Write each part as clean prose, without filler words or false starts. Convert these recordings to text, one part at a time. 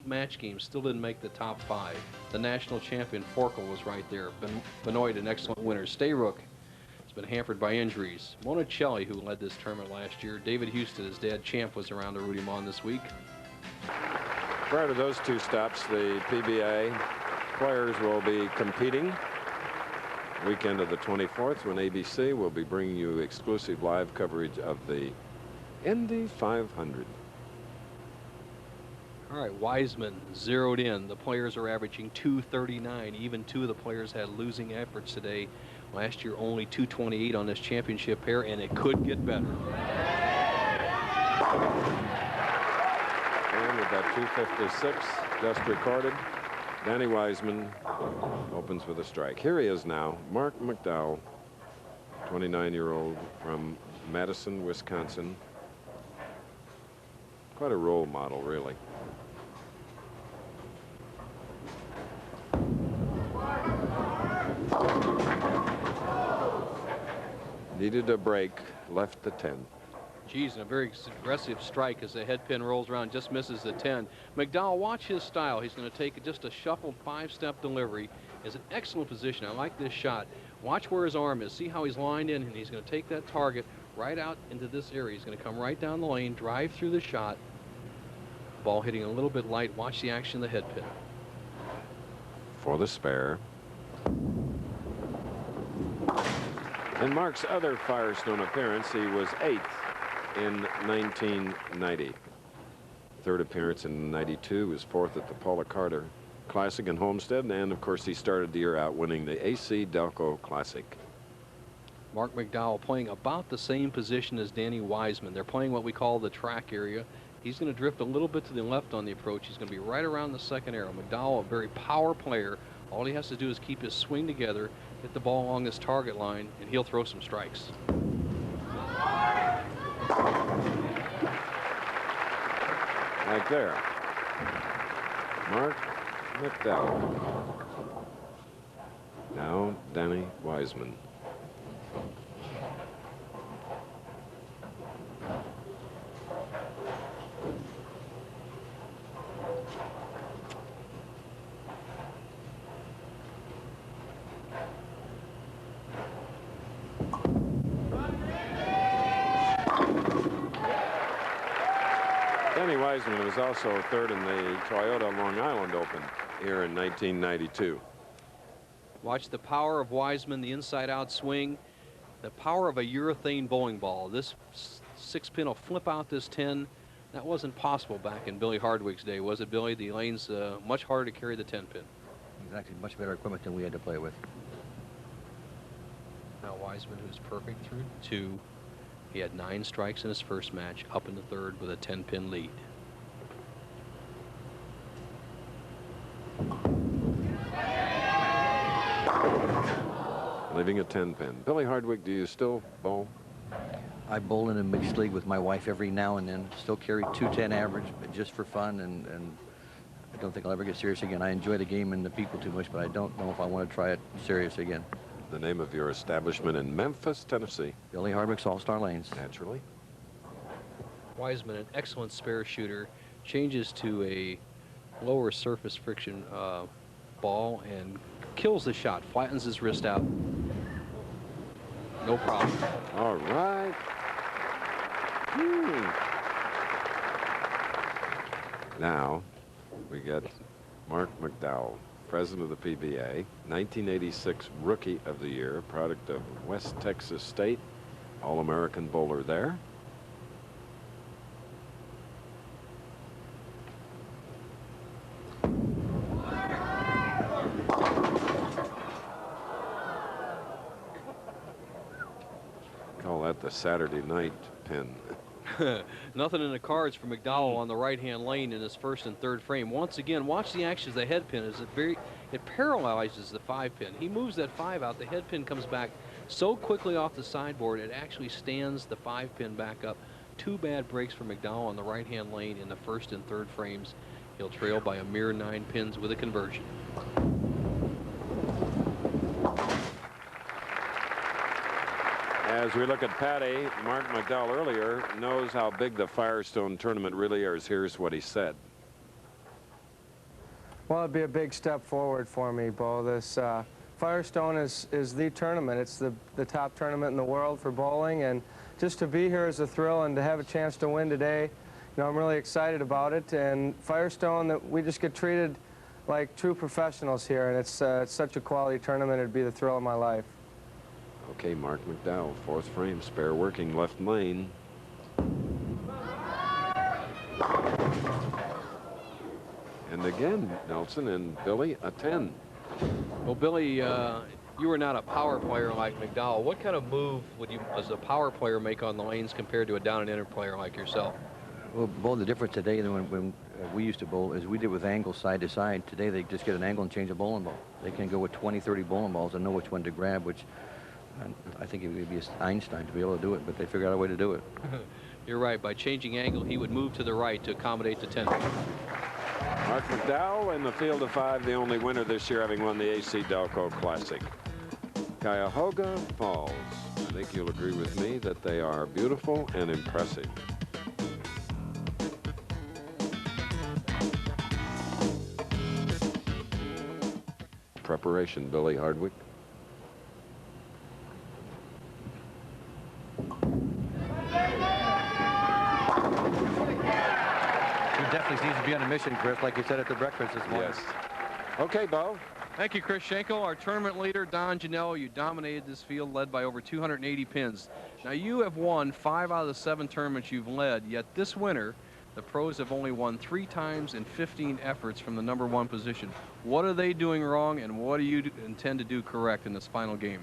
match games still didn't make the top 5. The national champion Forkel was right there. Benoit, an excellent winner. Stayrook has been hampered by injuries. Monticelli, who led this tournament last year. David Houston, his dad, Champ, was around to root him on this week. Prior to those 2 stops, the PBA players will be competing weekend of the 24th, when ABC will be bringing you exclusive live coverage of the Indy 500. All right, Wiseman zeroed in. The players are averaging 239. Even 2 of the players had losing efforts today. Last year, only 228 on this championship pair, and it could get better. And with that 256 just recorded, Danny Wiseman opens with a strike. Here he is now, Marc McDowell, 29-year-old from Madison, Wisconsin. Quite a role model, really. Needed a break, left the 10. Geez, and a very aggressive strike as the head pin rolls around, just misses the 10. McDowell, watch his style. He's going to take just a shuffled 5-step delivery. Is an excellent position. I like this shot. Watch where his arm is. See how he's lined in, and he's going to take that target right out into this area. He's going to come right down the lane, drive through the shot. Ball hitting a little bit light. Watch the action of the head pin. For the spare. In Mark's other Firestone appearance, he was 8th in 1990. 3rd appearance in 92, was 4th at the Paula Carter Classic in Homestead, and of course he started the year out winning the AC Delco Classic. Marc McDowell playing about the same position as Danny Wiseman. They're playing what we call the track area. He's going to drift a little bit to the left on the approach. He's going to be right around the second arrow. McDowell, a very power player. All he has to do is keep his swing together, hit the ball along this target line, and he'll throw some strikes. Right there. Marc McDowell. Now Danny Wiseman. Danny Wiseman was also 3rd in the Toyota Long Island Open here in 1992. Watch the power of Wiseman, the inside-out swing, the power of a urethane bowling ball. This 6-pin will flip out this 10. That wasn't possible back in Billy Hardwick's day, was it, Billy? The lane's much harder to carry the 10-pin. It's actually much better equipment than we had to play with. Now Wiseman, who's perfect through 2. He had 9 strikes in his first match, up in the 3rd with a 10-pin lead. Leaving a 10-pin. Billy Hardwick, do you still bowl? I bowl in a mixed league with my wife every now and then. Still carry 210 average, but just for fun, and I don't think I'll ever get serious again. I enjoy the game and the people too much, but I don't know if I want to try it serious again. The name of your establishment in Memphis, Tennessee. Billy Hardwick's All-Star Lanes. Naturally. Wiseman, an excellent spare shooter, changes to a lower surface friction ball and kills the shot, flattens his wrist out. No problem. All right. Now we get Marc McDowell, president of the PBA, 1986 Rookie of the Year, product of West Texas State, All-American bowler there. Call that the Saturday night pin. Nothing in the cards for McDowell on the right-hand lane in his 1st and 3rd frame. Once again, watch the action of the head pin. It paralyzes the 5-pin. He moves that 5 out. The head pin comes back so quickly off the sideboard, it actually stands the 5-pin back up. 2 bad breaks for McDowell on the right-hand lane in the 1st and 3rd frames. He'll trail by a mere 9 pins with a conversion. As we look at Patty, Marc McDowell earlier knows how big the Firestone tournament really is. Here's what he said. Well, it'd be a big step forward for me, Bo. This Firestone is the tournament. It's the top tournament in the world for bowling, and just to be here is a thrill, and to have a chance to win today, you know, I'm really excited about it. And Firestone, that we just get treated like true professionals here, and it's such a quality tournament. It'd be the thrill of my life. Okay, Marc McDowell, fourth frame, spare working left lane. And again, Nelson and Billy, a 10. Well, Billy, you were not a power player like McDowell. What kind of move would you, as a power player, make on the lanes compared to a down and in player like yourself? Well, bowl, the difference today than when we used to bowl is we did with angles side to side. Today they just get an angle and change a bowling ball. They can go with 20, 30 bowling balls and know which one to grab, which I think it would be Einstein to be able to do it, but they figured out a way to do it. You're right. By changing angle, he would move to the right to accommodate the 10. Marc McDowell in the field of 5, the only winner this year, having won the AC Delco Classic. Cuyahoga Falls. I think you'll agree with me that they are beautiful and impressive. Preparation, Billy Hardwick. He definitely seems to be on a mission, Chris, like you said at the breakfast this morning. Yes. Okay, Bo. Thank you, Chris Schenkel. Our tournament leader, Don Janelle, you dominated this field, led by over 280 pins. Now, you have won 5 out of the 7 tournaments you've led, yet this winter, the pros have only won 3 times in 15 efforts from the #1 position. What are they doing wrong, and what do you intend to do correct in this final game?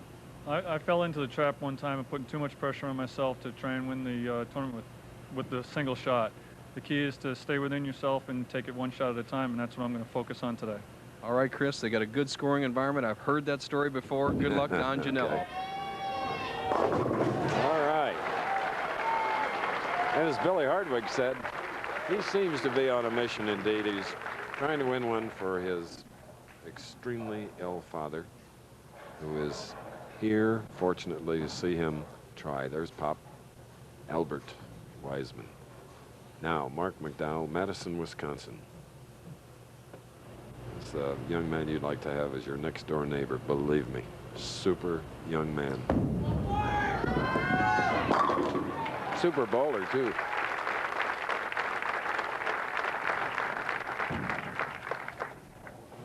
I fell into the trap one time and putting too much pressure on myself to try and win the tournament with the single shot. The key is to stay within yourself and take it one shot at a time, and that's what I'm going to focus on today. All right, Chris, they got a good scoring environment. I've heard that story before. Good luck, Don Janelle. All right. And as Billy Hardwick said, he seems to be on a mission indeed. He's trying to win one for his extremely ill father, who is here, fortunately, to see him try. There's Pop Albert Wiseman. Now, Marc McDowell, Madison, Wisconsin. It's the young man you'd like to have as your next door neighbor, believe me. Super young man. Super bowler, too.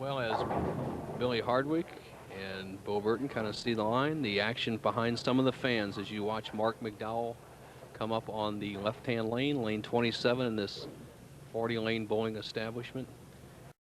Well, as Billy Hardwick and Bo Burton kind of see the line, the action behind some of the fans as you watch Marc McDowell come up on the left-hand lane, lane 27 in this 40-lane bowling establishment.